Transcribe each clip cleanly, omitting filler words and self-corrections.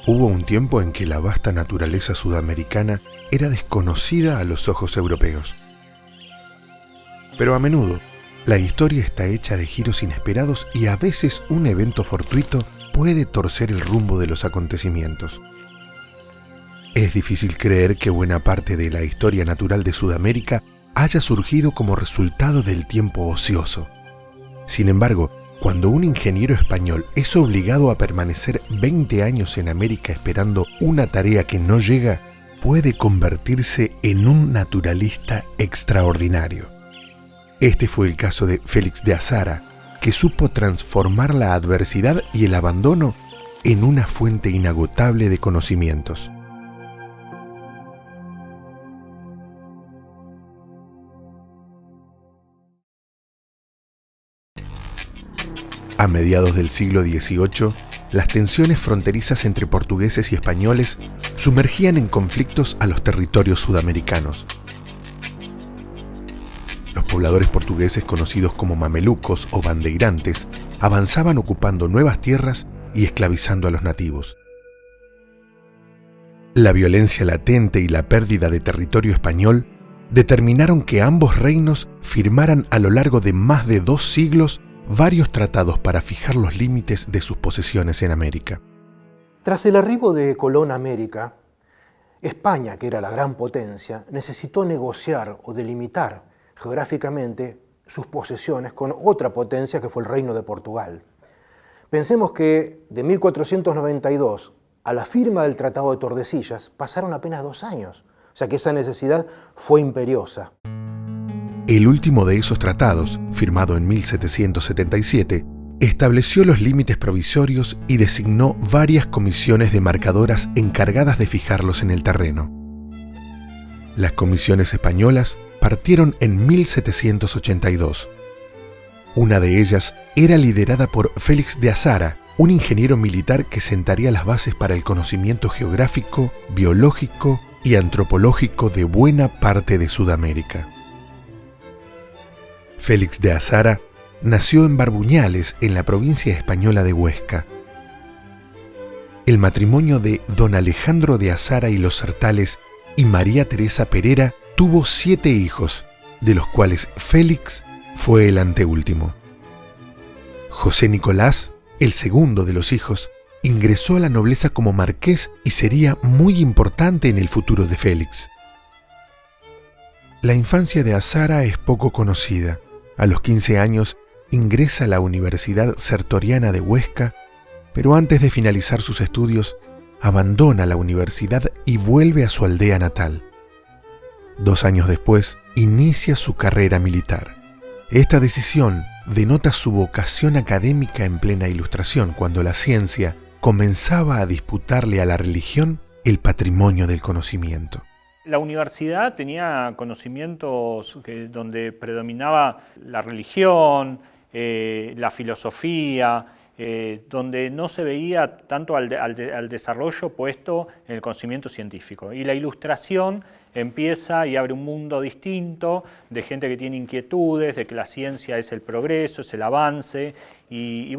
Hubo un tiempo en que la vasta naturaleza sudamericana era desconocida a los ojos europeos. Pero a menudo, la historia está hecha de giros inesperados y a veces un evento fortuito puede torcer el rumbo de los acontecimientos. Es difícil creer que buena parte de la historia natural de Sudamérica haya surgido como resultado del tiempo ocioso. Sin embargo, cuando un ingeniero español es obligado a permanecer 20 años en América esperando una tarea que no llega, puede convertirse en un naturalista extraordinario. Este fue el caso de Félix de Azara, que supo transformar la adversidad y el abandono en una fuente inagotable de conocimientos. A mediados del siglo XVIII, las tensiones fronterizas entre portugueses y españoles sumergían en conflictos a los territorios sudamericanos. Los pobladores portugueses, conocidos como mamelucos o bandeirantes, avanzaban ocupando nuevas tierras y esclavizando a los nativos. La violencia latente y la pérdida de territorio español determinaron que ambos reinos firmaran a lo largo de más de 2 siglos varios tratados para fijar los límites de sus posesiones en América. Tras el arribo de Colón a América, España, que era la gran potencia, necesitó negociar o delimitar geográficamente sus posesiones con otra potencia que fue el Reino de Portugal. Pensemos que de 1492 a la firma del Tratado de Tordesillas pasaron apenas 2 años, o sea que esa necesidad fue imperiosa. El último de esos tratados, firmado en 1777, estableció los límites provisorios y designó varias comisiones demarcadoras encargadas de fijarlos en el terreno. Las comisiones españolas partieron en 1782. Una de ellas era liderada por Félix de Azara, un ingeniero militar que sentaría las bases para el conocimiento geográfico, biológico y antropológico de buena parte de Sudamérica. Félix de Azara nació en Barbuñales, en la provincia española de Huesca. El matrimonio de don Alejandro de Azara y los Sertales y María Teresa Perera tuvo 7 hijos, de los cuales Félix fue el anteúltimo. José Nicolás, el segundo de los hijos, ingresó a la nobleza como marqués y sería muy importante en el futuro de Félix. La infancia de Azara es poco conocida. A los 15 años ingresa a la Universidad Sertoriana de Huesca, pero antes de finalizar sus estudios, abandona la universidad y vuelve a su aldea natal. 2 años después, inicia su carrera militar. Esta decisión denota su vocación académica en plena Ilustración, cuando la ciencia comenzaba a disputarle a la religión el patrimonio del conocimiento. La universidad tenía conocimientos donde predominaba la religión, la filosofía, donde no se veía tanto al desarrollo puesto en el conocimiento científico. Y la Ilustración empieza y abre un mundo distinto de gente que tiene inquietudes, de que la ciencia es el progreso, es el avance, y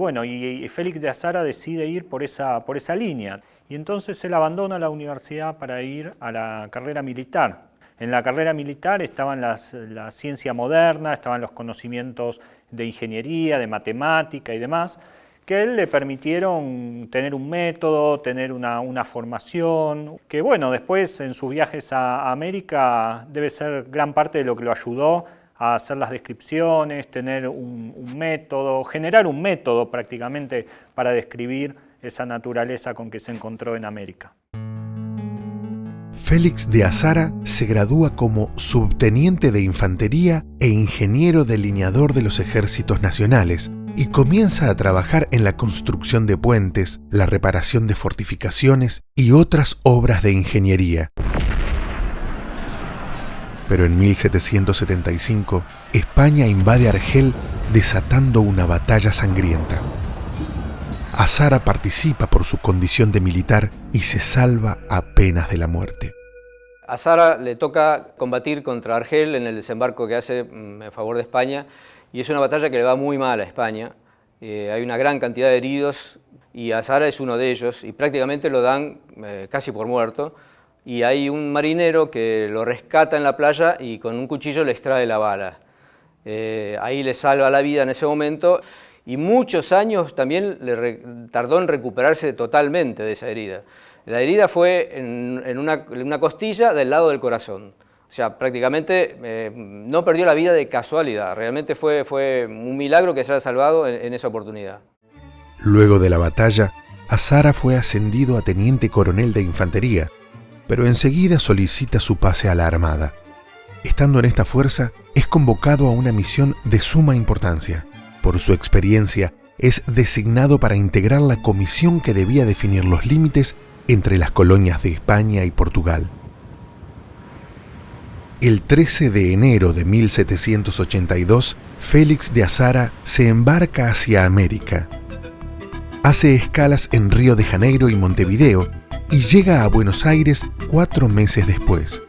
Félix de Azara decide ir por esa línea. Y entonces él abandona la universidad para ir a la carrera militar. En la carrera militar estaban la ciencia moderna, estaban los conocimientos de ingeniería, de matemática y demás, que a él le permitieron tener un método, tener una formación, que después en sus viajes a América debe ser gran parte de lo que lo ayudó a hacer las descripciones, tener un método, generar un método prácticamente para describir esa naturaleza con que se encontró en América. Félix de Azara se gradúa como subteniente de infantería e ingeniero delineador de los ejércitos nacionales y comienza a trabajar en la construcción de puentes, la reparación de fortificaciones y otras obras de ingeniería. Pero en 1775, España invade Argel, desatando una batalla sangrienta. Azara participa por su condición de militar y se salva apenas de la muerte. A Azara le toca combatir contra Argel en el desembarco que hace en favor de España, y es una batalla que le va muy mal a España. hay una gran cantidad de heridos y Azara es uno de ellos y prácticamente lo dan casi por muerto. Y hay un marinero que lo rescata en la playa y con un cuchillo le extrae la bala. Ahí le salva la vida en ese momento y muchos años también tardó en recuperarse totalmente de esa herida. La herida fue en una costilla del lado del corazón. O sea, prácticamente no perdió la vida de casualidad. Realmente fue un milagro que se haya salvado en esa oportunidad. Luego de la batalla, Azara fue ascendido a teniente coronel de infantería, pero enseguida solicita su pase a la Armada. Estando en esta fuerza, es convocado a una misión de suma importancia. Por su experiencia, es designado para integrar la comisión que debía definir los límites entre las colonias de España y Portugal. El 13 de enero de 1782, Félix de Azara se embarca hacia América. Hace escalas en Río de Janeiro y Montevideo y llega a Buenos Aires 4 meses después.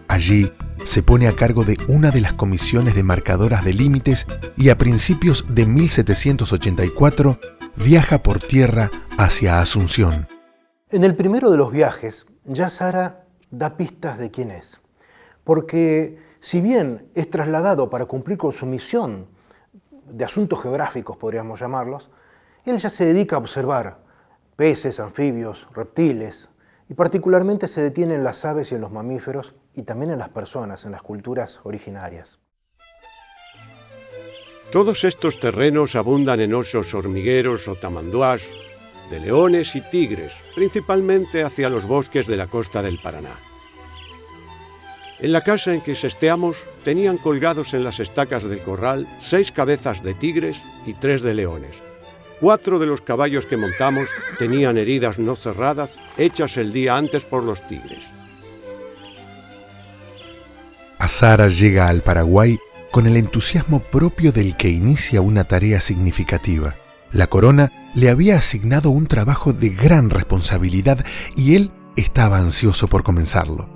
Allí se pone a cargo de una de las comisiones de marcadoras de límites y a principios de 1784 viaja por tierra hacia Asunción. En el primero de los viajes, ya Azara da pistas de quién es, porque si bien es trasladado para cumplir con su misión de asuntos geográficos, podríamos llamarlos, él ya se dedica a observar peces, anfibios, reptiles, y particularmente se detiene en las aves y en los mamíferos, y también en las personas, en las culturas originarias. Todos estos terrenos abundan en osos hormigueros o tamanduás, de leones y tigres, principalmente hacia los bosques de la costa del Paraná. En la casa en que sesteamos tenían colgados en las estacas del corral 6 cabezas de tigres y 3 de leones. 4 de los caballos que montamos tenían heridas no cerradas hechas el día antes por los tigres. Azara llega al Paraguay con el entusiasmo propio del que inicia una tarea significativa. La corona le había asignado un trabajo de gran responsabilidad y él estaba ansioso por comenzarlo.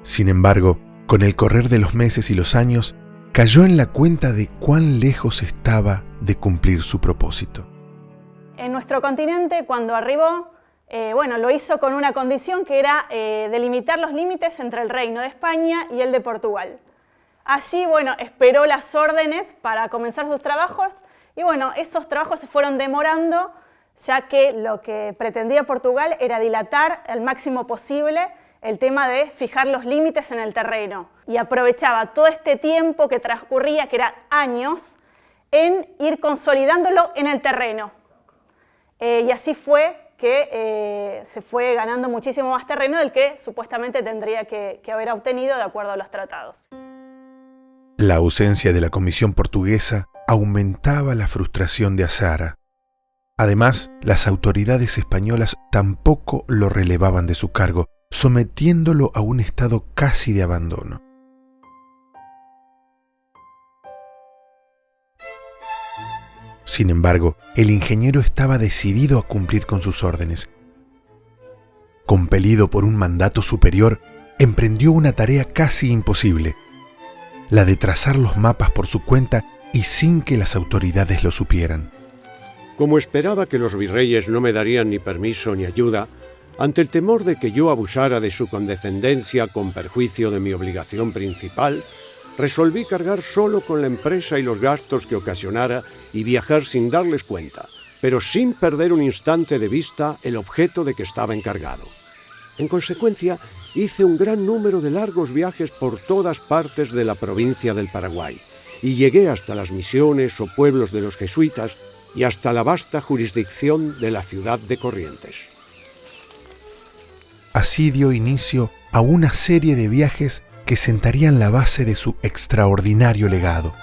Sin embargo, con el correr de los meses y los años, cayó en la cuenta de cuán lejos estaba de cumplir su propósito. En nuestro continente, cuando arribó, lo hizo con una condición que era delimitar los límites entre el Reino de España y el de Portugal. Allí, esperó las órdenes para comenzar sus trabajos y esos trabajos se fueron demorando, ya que lo que pretendía Portugal era dilatar al máximo posible el tema de fijar los límites en el terreno y aprovechaba todo este tiempo que transcurría, que eran años, en ir consolidándolo en el terreno. Y así fue que se fue ganando muchísimo más terreno del que supuestamente tendría que haber obtenido de acuerdo a los tratados. La ausencia de la comisión portuguesa aumentaba la frustración de Azara. Además, las autoridades españolas tampoco lo relevaban de su cargo, sometiéndolo a un estado casi de abandono. Sin embargo, el ingeniero estaba decidido a cumplir con sus órdenes. Compelido por un mandato superior, emprendió una tarea casi imposible, la de trazar los mapas por su cuenta y sin que las autoridades lo supieran. Como esperaba que los virreyes no me darían ni permiso ni ayuda, ante el temor de que yo abusara de su condescendencia con perjuicio de mi obligación principal, resolví cargar solo con la empresa y los gastos que ocasionara y viajar sin darles cuenta, pero sin perder un instante de vista el objeto de que estaba encargado. En consecuencia, hice un gran número de largos viajes por todas partes de la provincia del Paraguay y llegué hasta las misiones o pueblos de los jesuitas y hasta la vasta jurisdicción de la ciudad de Corrientes. Así dio inicio a una serie de viajes que sentarían la base de su extraordinario legado.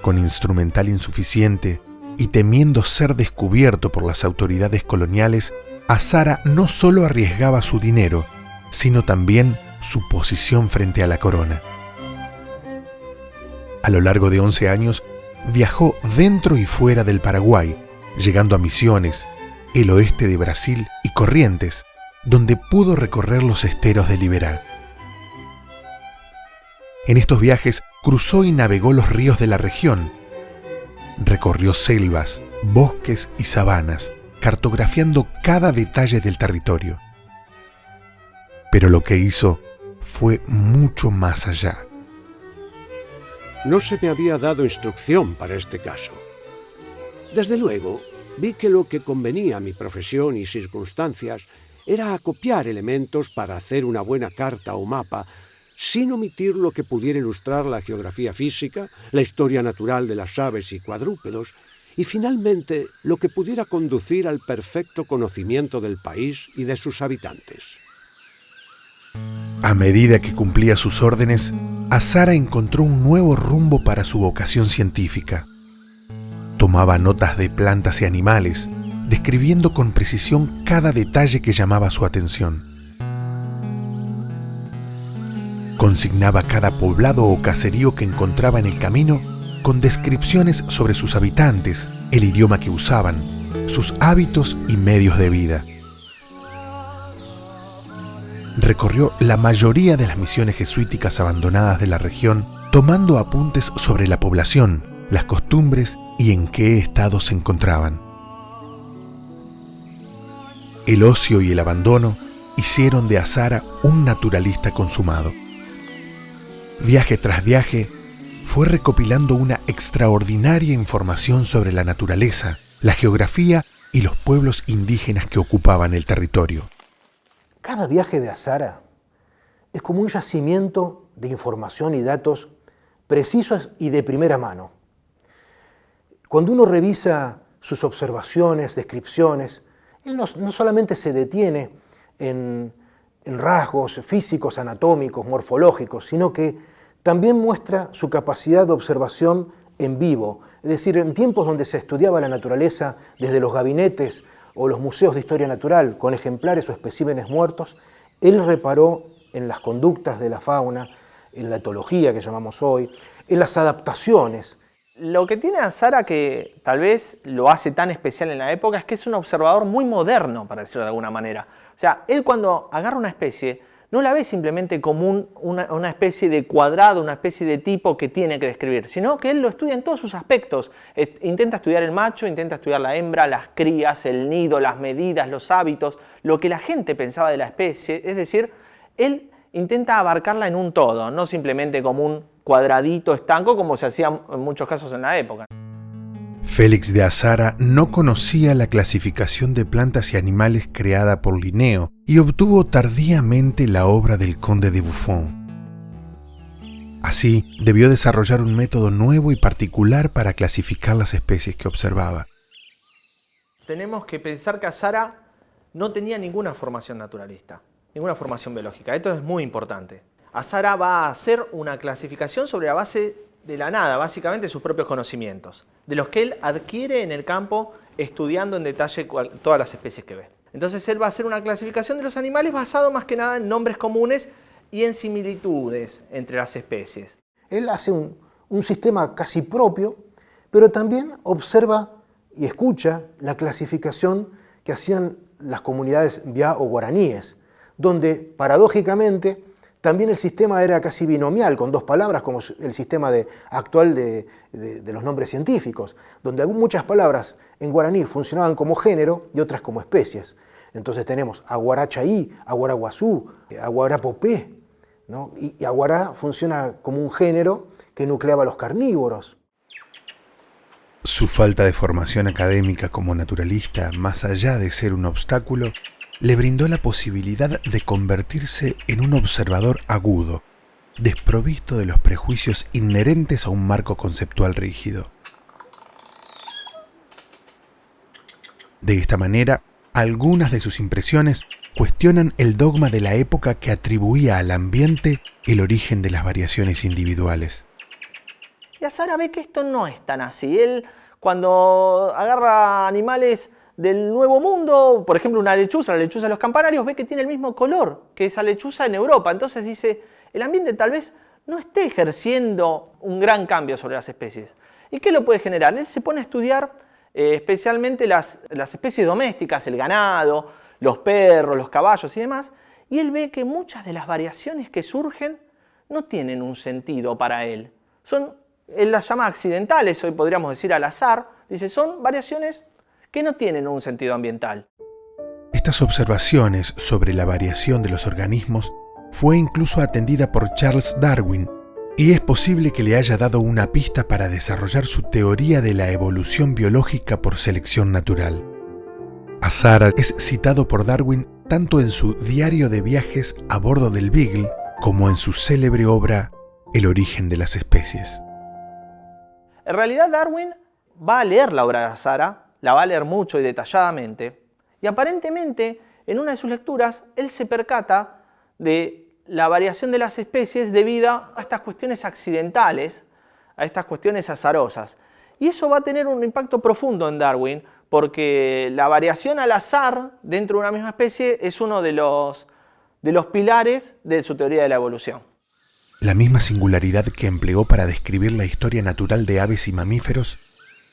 Con instrumental insuficiente y temiendo ser descubierto por las autoridades coloniales, Azara no solo arriesgaba su dinero, sino también su posición frente a la corona. A lo largo de 11 años, viajó dentro y fuera del Paraguay, llegando a Misiones, el oeste de Brasil y Corrientes, donde pudo recorrer los esteros de Liberá. En estos viajes cruzó y navegó los ríos de la región. Recorrió selvas, bosques y sabanas, cartografiando cada detalle del territorio. Pero lo que hizo fue mucho más allá. No se me había dado instrucción para este caso. Desde luego, vi que lo que convenía a mi profesión y circunstancias era acopiar elementos para hacer una buena carta o mapa, sin omitir lo que pudiera ilustrar la geografía física, la historia natural de las aves y cuadrúpedos, y finalmente lo que pudiera conducir al perfecto conocimiento del país y de sus habitantes. A medida que cumplía sus órdenes, Azara encontró un nuevo rumbo para su vocación científica. Tomaba notas de plantas y animales, describiendo con precisión cada detalle que llamaba su atención. Consignaba cada poblado o caserío que encontraba en el camino con descripciones sobre sus habitantes, el idioma que usaban, sus hábitos y medios de vida. Recorrió la mayoría de las misiones jesuíticas abandonadas de la región, tomando apuntes sobre la población, las costumbres y en qué estado se encontraban. El ocio y el abandono hicieron de Azara un naturalista consumado. Viaje tras viaje, fue recopilando una extraordinaria información sobre la naturaleza, la geografía y los pueblos indígenas que ocupaban el territorio. Cada viaje de Azara es como un yacimiento de información y datos precisos y de primera mano. Cuando uno revisa sus observaciones, descripciones, él no solamente se detiene en rasgos físicos, anatómicos, morfológicos, sino que también muestra su capacidad de observación en vivo, es decir, en tiempos donde se estudiaba la naturaleza desde los gabinetes o los museos de historia natural con ejemplares o especímenes muertos, él reparó en las conductas de la fauna, en la etología que llamamos hoy, en las adaptaciones. Lo que tiene Azara que tal vez lo hace tan especial en la época es que es un observador muy moderno, para decirlo de alguna manera. O sea, él cuando agarra una especie no la ve simplemente como una especie de cuadrado, una especie de tipo que tiene que describir, sino que él lo estudia en todos sus aspectos. Intenta estudiar el macho, intenta estudiar la hembra, las crías, el nido, las medidas, los hábitos, lo que la gente pensaba de la especie. Es decir, él intenta abarcarla en un todo, no simplemente como un cuadradito estanco como se hacía en muchos casos en la época. Félix de Azara no conocía la clasificación de plantas y animales creada por Linneo y obtuvo tardíamente la obra del conde de Buffon. Así, debió desarrollar un método nuevo y particular para clasificar las especies que observaba. Tenemos que pensar que Azara no tenía ninguna formación naturalista, ninguna formación biológica. Esto es muy importante. Azara va a hacer una clasificación sobre la base de la nada, básicamente sus propios conocimientos, de los que él adquiere en el campo estudiando en detalle todas las especies que ve. Entonces él va a hacer una clasificación de los animales basado más que nada en nombres comunes y en similitudes entre las especies. Él hace un sistema casi propio, pero también observa y escucha la clasificación que hacían las comunidades biá o guaraníes, donde paradójicamente también el sistema era casi binomial, con dos palabras, como el sistema actual de los nombres científicos, donde muchas palabras en guaraní funcionaban como género y otras como especies. Entonces tenemos aguarachaí, aguaraguazú, aguarapopé, ¿no? Y aguará funciona como un género que nucleaba a los carnívoros. Su falta de formación académica como naturalista, más allá de ser un obstáculo, le brindó la posibilidad de convertirse en un observador agudo, desprovisto de los prejuicios inherentes a un marco conceptual rígido. De esta manera, algunas de sus impresiones cuestionan el dogma de la época que atribuía al ambiente el origen de las variaciones individuales. Y Azara ve que esto no es tan así. Él, cuando agarra animales del Nuevo Mundo, por ejemplo la lechuza de los campanarios, ve que tiene el mismo color que esa lechuza en Europa. Entonces dice, el ambiente tal vez no esté ejerciendo un gran cambio sobre las especies. ¿Y qué lo puede generar? Él se pone a estudiar especialmente las especies domésticas, el ganado, los perros, los caballos y demás, y él ve que muchas de las variaciones que surgen no tienen un sentido para él. él las llama accidentales, hoy podríamos decir al azar, dice, son variaciones que no tienen un sentido ambiental. Estas observaciones sobre la variación de los organismos fue incluso atendida por Charles Darwin, y es posible que le haya dado una pista para desarrollar su teoría de la evolución biológica por selección natural. Azara es citado por Darwin tanto en su diario de viajes a bordo del Beagle como en su célebre obra El origen de las especies. En realidad Darwin va a leer la obra de Azara, la va a leer mucho y detalladamente, y aparentemente en una de sus lecturas él se percata de la variación de las especies debido a estas cuestiones accidentales, a estas cuestiones azarosas. Y eso va a tener un impacto profundo en Darwin, porque la variación al azar dentro de una misma especie es uno de los pilares de su teoría de la evolución. La misma singularidad que empleó para describir la historia natural de aves y mamíferos,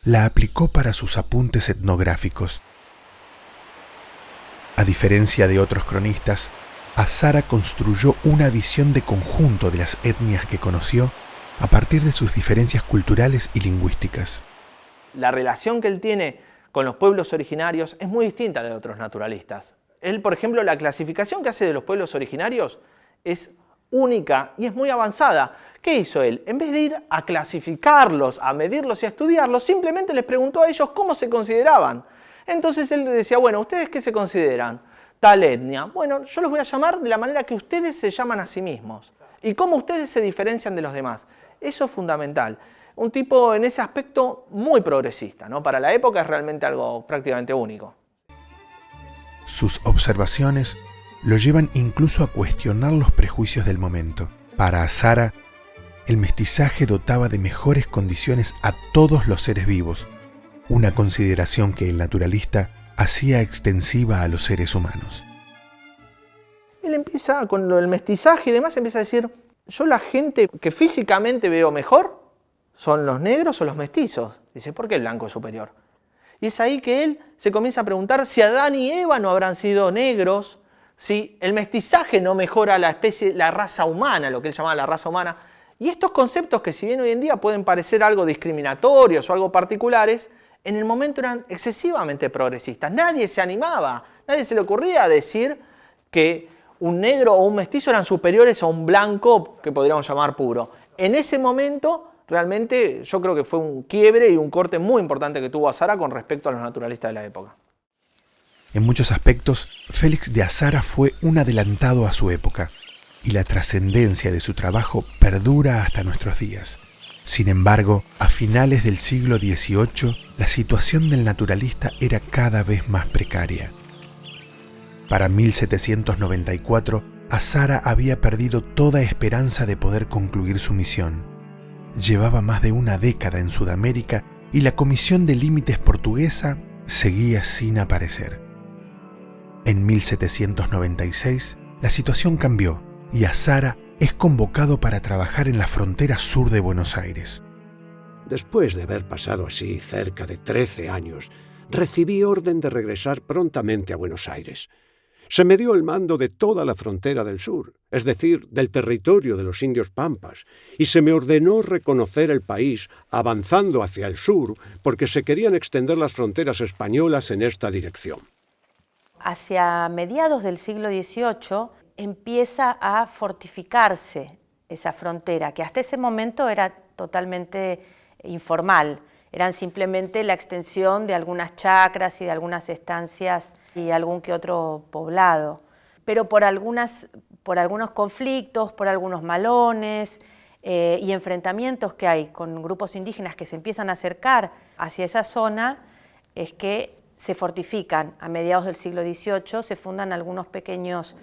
la aplicó para sus apuntes etnográficos. A diferencia de otros cronistas, Azara construyó una visión de conjunto de las etnias que conoció a partir de sus diferencias culturales y lingüísticas. La relación que él tiene con los pueblos originarios es muy distinta a la de otros naturalistas. Él, por ejemplo, la clasificación que hace de los pueblos originarios es única y es muy avanzada. ¿Qué hizo él? En vez de ir a clasificarlos, a medirlos y a estudiarlos, simplemente les preguntó a ellos cómo se consideraban. Entonces él les decía, bueno, ¿ustedes qué se consideran? Tal etnia. Bueno, yo los voy a llamar de la manera que ustedes se llaman a sí mismos. Y cómo ustedes se diferencian de los demás. Eso es fundamental. Un tipo en ese aspecto muy progresista, ¿no? Para la época es realmente algo prácticamente único. Sus observaciones lo llevan incluso a cuestionar los prejuicios del momento. Para Azara, el mestizaje dotaba de mejores condiciones a todos los seres vivos, una consideración que el naturalista hacía extensiva a los seres humanos. Él empieza con lo del mestizaje y demás, empieza a decir, yo la gente que físicamente veo mejor son los negros o los mestizos. Dice, ¿por qué el blanco es superior? Y es ahí que él se comienza a preguntar si Adán y Eva no habrán sido negros, si el mestizaje no mejora la especie, la raza humana, lo que él llamaba la raza humana. Y estos conceptos que si bien hoy en día pueden parecer algo discriminatorios o algo particulares, en el momento eran excesivamente progresistas. Nadie se animaba, nadie se le ocurría decir que un negro o un mestizo eran superiores a un blanco que podríamos llamar puro. En ese momento, realmente, yo creo que fue un quiebre y un corte muy importante que tuvo Azara con respecto a los naturalistas de la época. En muchos aspectos, Félix de Azara fue un adelantado a su época, y la trascendencia de su trabajo perdura hasta nuestros días. Sin embargo, a finales del siglo XVIII, la situación del naturalista era cada vez más precaria. Para 1794, Azara había perdido toda esperanza de poder concluir su misión. Llevaba más de una década en Sudamérica y la Comisión de Límites portuguesa seguía sin aparecer. En 1796, la situación cambió y Azara es convocado para trabajar en la frontera sur de Buenos Aires. Después de haber pasado así cerca de 13 años, recibí orden de regresar prontamente a Buenos Aires. Se me dio el mando de toda la frontera del sur, es decir, del territorio de los indios pampas, y se me ordenó reconocer el país avanzando hacia el sur porque se querían extender las fronteras españolas en esta dirección. Hacia mediados del siglo XVIII empieza a fortificarse esa frontera, que hasta ese momento era totalmente informal. Eran simplemente la extensión de algunas chacras y de algunas estancias y algún que otro poblado. Pero por algunos conflictos, por algunos malones y enfrentamientos que hay con grupos indígenas que se empiezan a acercar hacia esa zona, es que se fortifican. A mediados del siglo XVIII se fundan algunos pequeños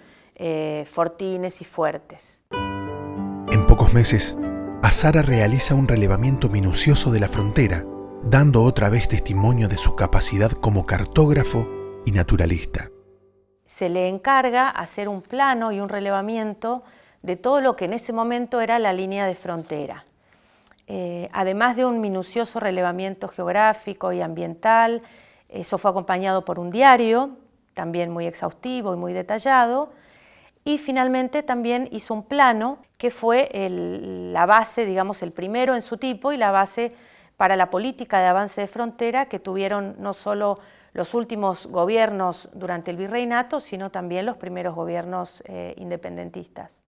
fortines y fuertes. En pocos meses, Azara realiza un relevamiento minucioso de la frontera, dando otra vez testimonio de su capacidad como cartógrafo y naturalista. Se le encarga hacer un plano y un relevamiento de todo lo que en ese momento era la línea de frontera. Además de un minucioso relevamiento geográfico y ambiental, eso fue acompañado por un diario, también muy exhaustivo y muy detallado, y finalmente también hizo un plano que fue la base, digamos, el primero en su tipo y la base para la política de avance de frontera que tuvieron no solo los últimos gobiernos durante el virreinato, sino también los primeros gobiernos independentistas.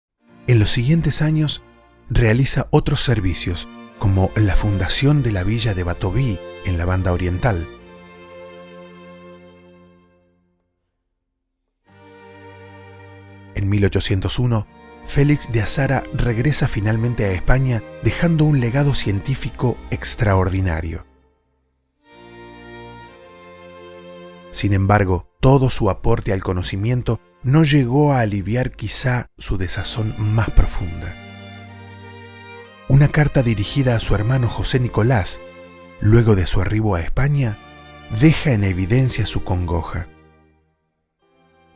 En los siguientes años realiza otros servicios, como la fundación de la villa de Batoví en la Banda Oriental. En 1801, Félix de Azara regresa finalmente a España dejando un legado científico extraordinario. Sin embargo, todo su aporte al conocimiento no llegó a aliviar quizá su desazón más profunda. Una carta dirigida a su hermano José Nicolás, luego de su arribo a España, deja en evidencia su congoja.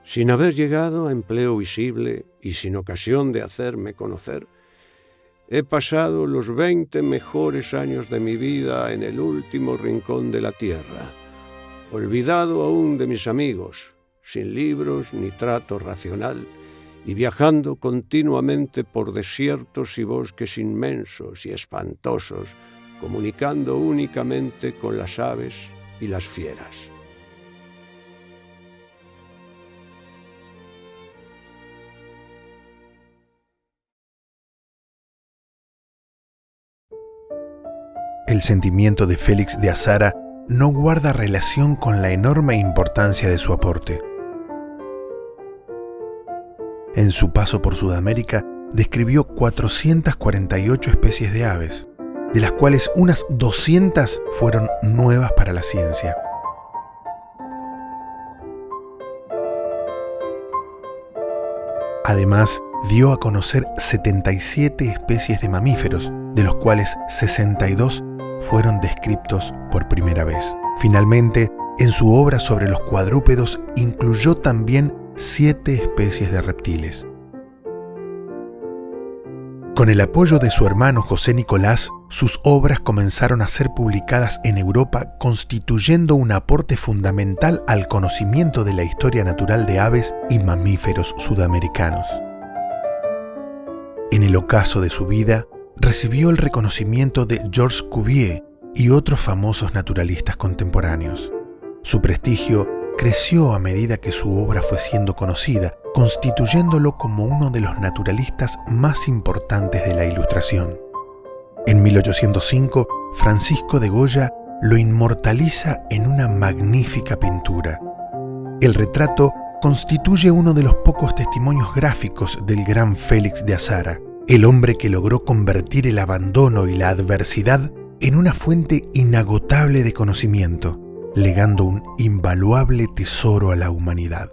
Sin haber llegado a empleo visible y sin ocasión de hacerme conocer, he pasado los 20 mejores años de mi vida en el último rincón de la tierra, olvidado aún de mis amigos, sin libros ni trato racional, y viajando continuamente por desiertos y bosques inmensos y espantosos, comunicando únicamente con las aves y las fieras. El sentimiento de Félix de Azara no guarda relación con la enorme importancia de su aporte. En su paso por Sudamérica, describió 448 especies de aves, de las cuales unas 200 fueron nuevas para la ciencia. Además, dio a conocer 77 especies de mamíferos, de los cuales 62 fueron descritos por primera vez. Finalmente, en su obra sobre los cuadrúpedos incluyó también 7 especies de reptiles. Con el apoyo de su hermano José Nicolás, sus obras comenzaron a ser publicadas en Europa, constituyendo un aporte fundamental al conocimiento de la historia natural de aves y mamíferos sudamericanos. En el ocaso de su vida, recibió el reconocimiento de Georges Cuvier y otros famosos naturalistas contemporáneos. Su prestigio creció a medida que su obra fue siendo conocida, constituyéndolo como uno de los naturalistas más importantes de la Ilustración. En 1805, Francisco de Goya lo inmortaliza en una magnífica pintura. El retrato constituye uno de los pocos testimonios gráficos del gran Félix de Azara, el hombre que logró convertir el abandono y la adversidad en una fuente inagotable de conocimiento, legando un invaluable tesoro a la humanidad.